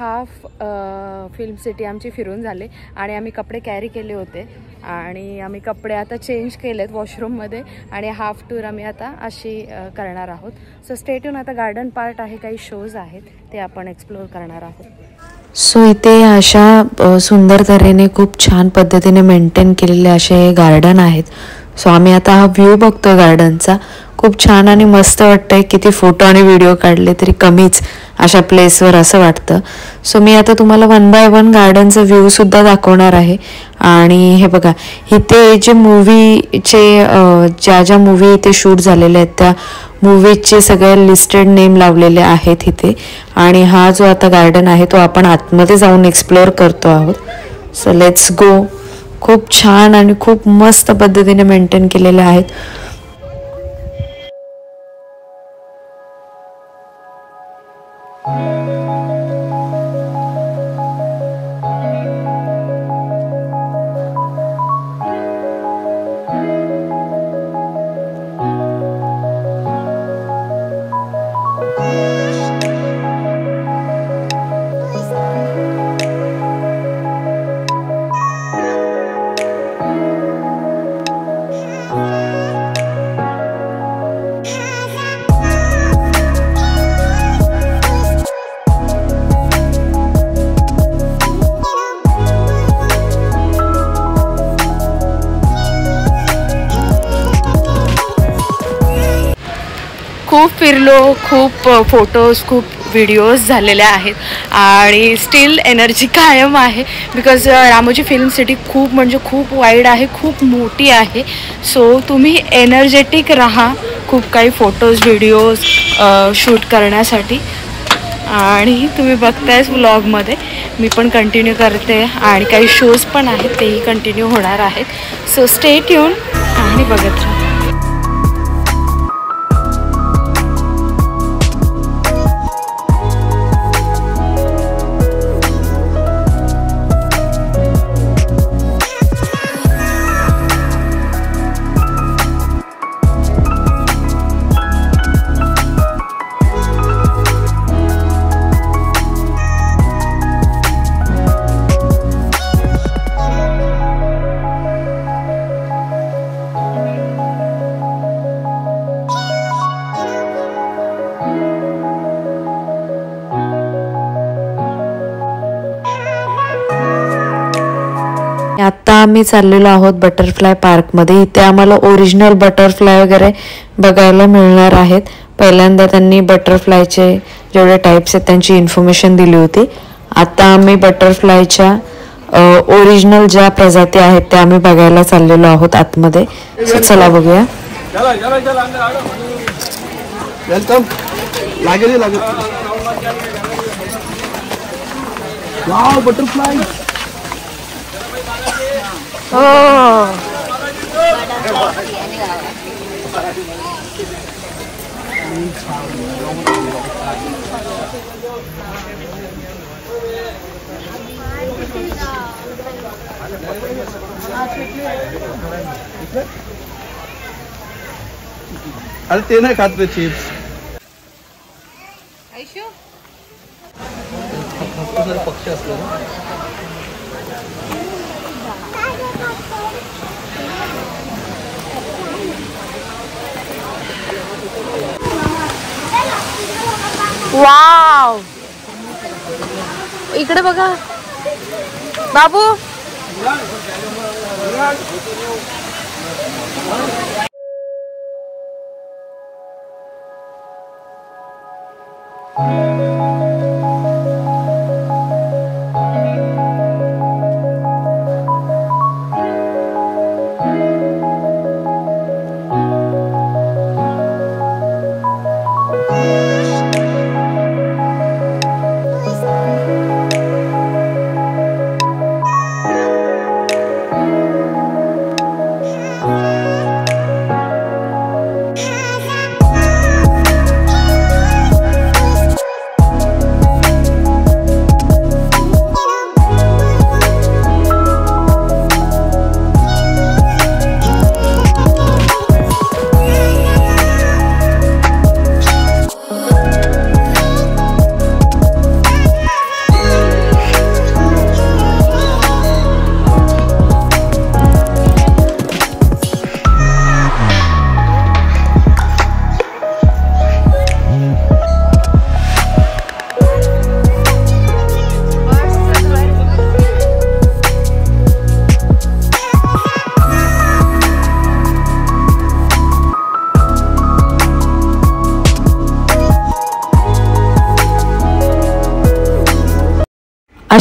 Half film city आमची फिरून झाले आणि आम्ही कपडे कॅरी केले होते आणि आम्ही कपडे आता चेंज केलेत वॉशरूममध्ये आणि हाफ टूर आम्ही आता अशी करणार आहोत. सो स्टेटून आता गार्डन पार्ट आहे, काही शोज आहेत ते आपण एक्सप्लोअर करणार आहोत. सो इथे अशा सुंदर तऱ्हेने खूप छान पद्धतीने मेंटेन केलेले असे गार्डन आहेत. सो आम्ही आता हा व्ह्यू बघतोय गार्डनचा. खूप छान आणि मस्त वाटतंय. किती फोटो आणि व्हिडिओ काढले तरी कमीच अशा प्लेसवर असं वाटतं. सो मी आता तुम्हाला 1 बाय 1 गार्डनचा व्ह्यूसुद्धा दाखवणार आहे. आणि हे बघा, इथे जे मूवीचे ज्या मूवी इथे शूट झालेले आहेत त्या मूवीजचे सगळे लिस्टेड नेम लावलेले आहेत इथे. आणि हा जो आता गार्डन आहे तो आपण आतमध्ये जाऊन एक्सप्लोअर करतो आहोत. So let's go. खूप छान आणि खूप मस्त पद्धतीने मेंटेन केलेले आहेत. खूप फिरलो, खूप फोटोज, खूप व्हिडिओज झालेले आहेत आणि स्टील एनर्जी कायम आहे. बिकॉज रामोजी फिल्म सिटी खूप म्हणजे खूप वाईड आहे, खूप मोठी आहे. सो तुम्ही एनर्जेटिक राहा खूप काही फोटोज व्हिडिओज शूट करण्यासाठी. आणि तुम्ही बघतायच व्लॉगमध्ये मी पण कंटिन्यू करते आणि काही शोज पण आहेत तेही कंटिन्यू होणार आहेत. सो स्टे ट्यून आणि बघत राहा. आता आम्ही चाललेलो आहोत बटरफ्लाय पार्कमध्ये. इथे आम्हाला ओरिजिनल बटरफ्लाय वगैरे बघायला मिळणार आहेत. पहिल्यांदा त्यांनी बटरफ्लायचे जेवढे टाईप्स आहेत त्यांची इन्फॉर्मेशन दिली होती. आता आम्ही बटरफ्लायच्या ओरिजिनल ज्या प्रजाती आहेत त्या आम्ही बघायला चाललेलो आहोत आतमध्ये. सो चला बघूया. वेलकम. लागेल वाव बटरफ्लाय. अरे ते नाही खात चिप्स. पक्षी असतो ना. वाव, इकडे बघा बाबू.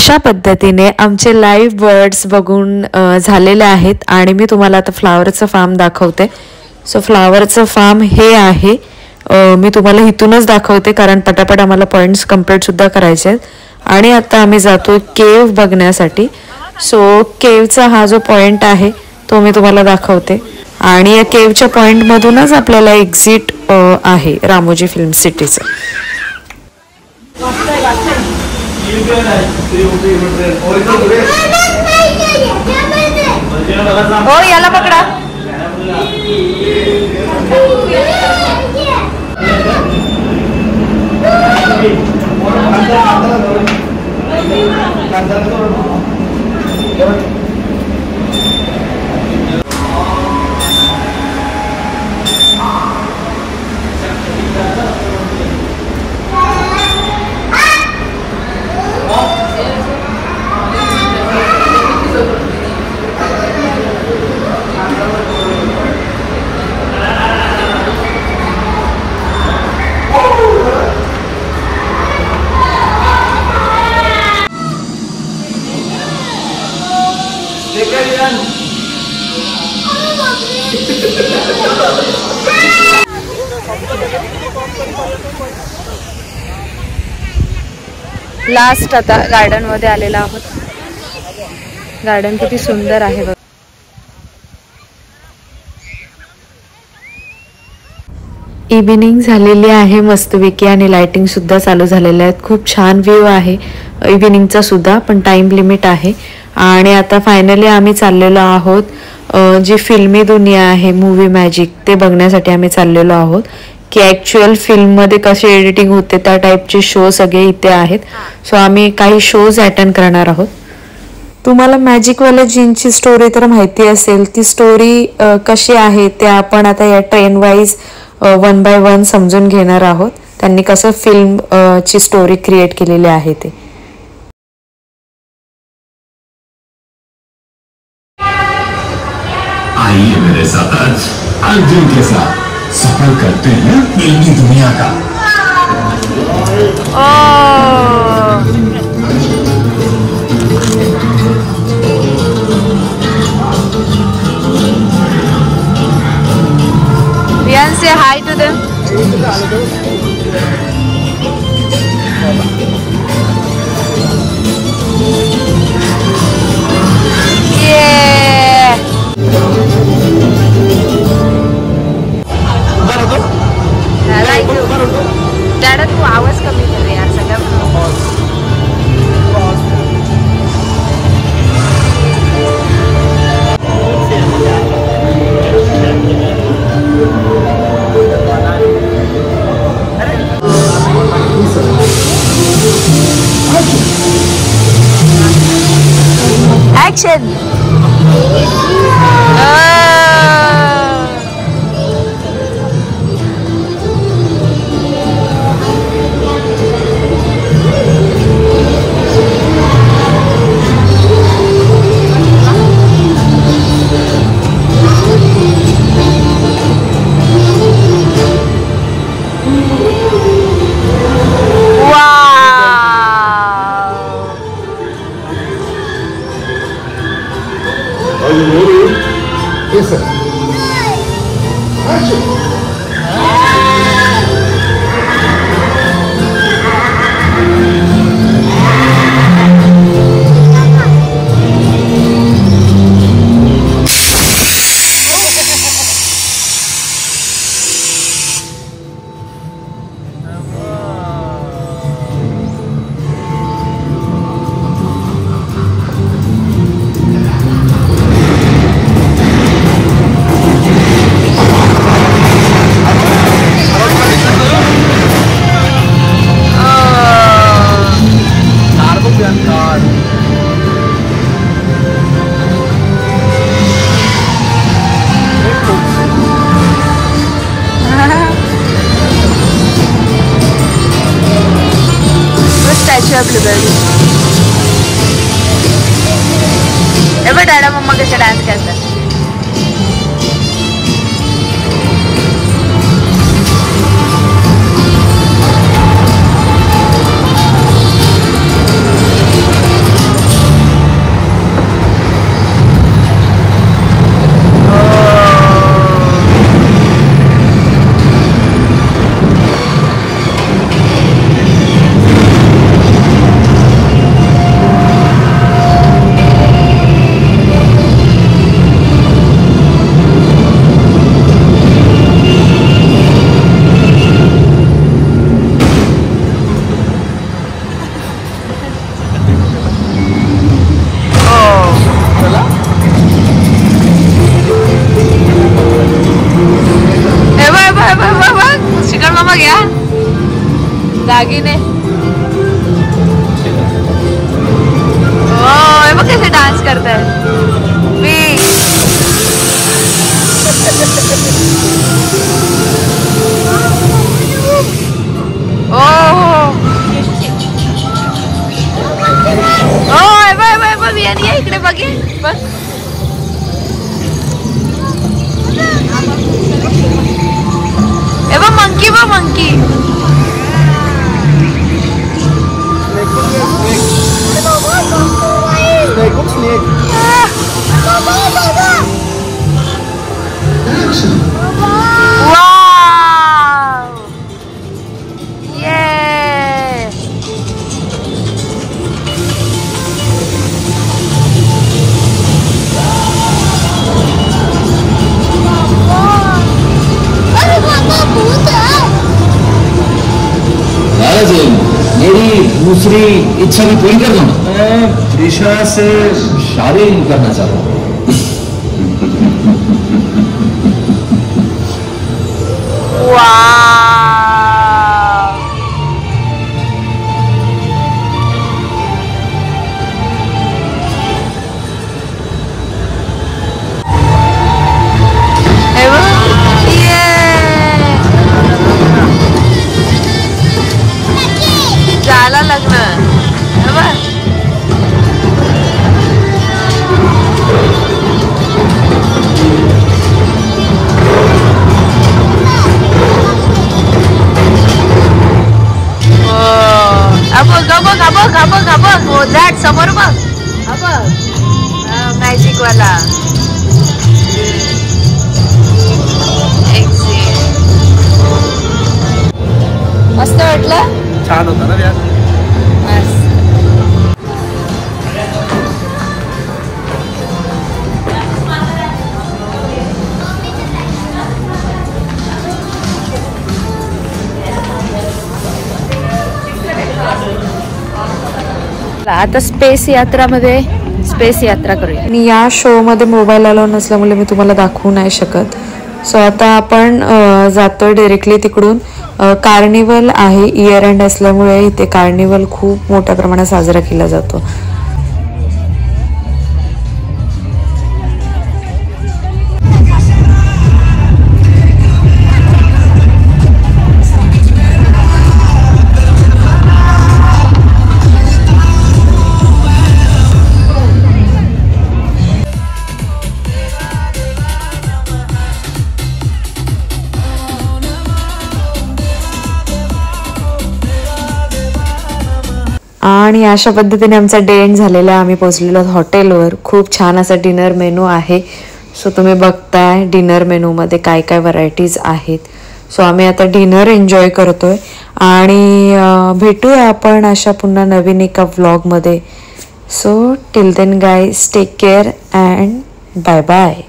अशा पद्धतीने आमचे लाईव्ह बर्ड्स बघून झालेले आहेत आणि मी तुम्हाला आता फ्लावरचं फार्म दाखवते. सो फ्लावरचं फार्म हे आहे. मी तुम्हाला इथूनच दाखवते कारण पटापट आम्हाला पॉईंट्स कम्प्लीटसुद्धा करायचे आहेत. आणि आता आम्ही जातो केव्ह बघण्यासाठी. सो केव्हचा हा जो पॉईंट आहे तो मी तुम्हाला दाखवते आणि या केव्हच्या पॉईंटमधूनच आपल्याला एक्झिट आहे रामोजी फिल्म सिटीचं. हो याला पकडा. लास्ट आता गार्डन मध्ये आलेला आहोत. गार्डन किती सुंदर आहे बघ. इव्हिनिंग झालेली आहे मस्तपैकी आणि लाइटिंग सुद्धा चालू झालेल्या आहेत. खूप छान व्ह्यू आहे इव्हिनिंगचा सुद्धा, पण टाइम लिमिट आहे. आणि आता फायनली आम्ही चाललेलो आहोत जी फिल्मी दुनिया आहे मूवी मॅजिक ते बघण्यासाठी आम्ही चाललेलो आहोत की ॲक्च्युअल फिल्ममध्ये कसे एडिटिंग होते त्या टाईपचे शो सगळे इथे आहेत. सो आम्ही काही शोज अटेंड करणार आहोत. तुम्हाला मॅजिकवाल्या जीनची स्टोरी तर माहिती असेल. ती स्टोरी कशी आहे ते आपण आता या ट्रेन वाईज 1 by 1 समजून घेणार आहोत. त्यांनी कसं फिल्म ची स्टोरी क्रिएट केलेली आहे ते. आइए मेरे साथ अर्जुन के साथ सफर करते हैं फिल्मी दुनिया का. Rian, say hi to them. Yeah. I like you. Dada, तू आवाज कमी कर रे यार सगळ्या. Action. Are you ready? Yes, sir. Action. डैडा मम्मा कैसे डांस करता है. दागिने हे बघ कसे डान्स करताय मी इकडे बघे बघ मंकी बघ मंकी मेरी दूसरी इच्छा भी पूरी कर दो। मैं त्रिशा से शादी करना चाहता हूँ। लग्न बघ समोर बघ मॅजिक वाला मस्त वाटलं छान होता ना यार आता स्पेस यात्रा करूया आणि या शो मध्ये मोबाईल अलाउ नसल्यामुळे मी तुम्हाला दाखवू नाही शकत. सो आता आपण जातोय डायरेक्टली तिकडून. कार्निवल आहे, इयर एंड असल्यामुळे इथे कार्निवल खूप मोठ्या प्रमाणात साजरा केला जातो. आणि अशा पद्धतीने आमचा डे एंड झालेला आहे. आम्ही पोहोचलेलो हॉटेलवर. खूप छान असा डिनर मेनू आहे. सो तुम्ही बघताय डिनर मेनूमध्ये काय काय व्हरायटीज आहेत. सो आम्ही आता डिनर एन्जॉय करतोय आणि भेटूया आपण अशा पुन्हा नवीन एका व्लॉगमध्ये. So till then guys take care and bye bye.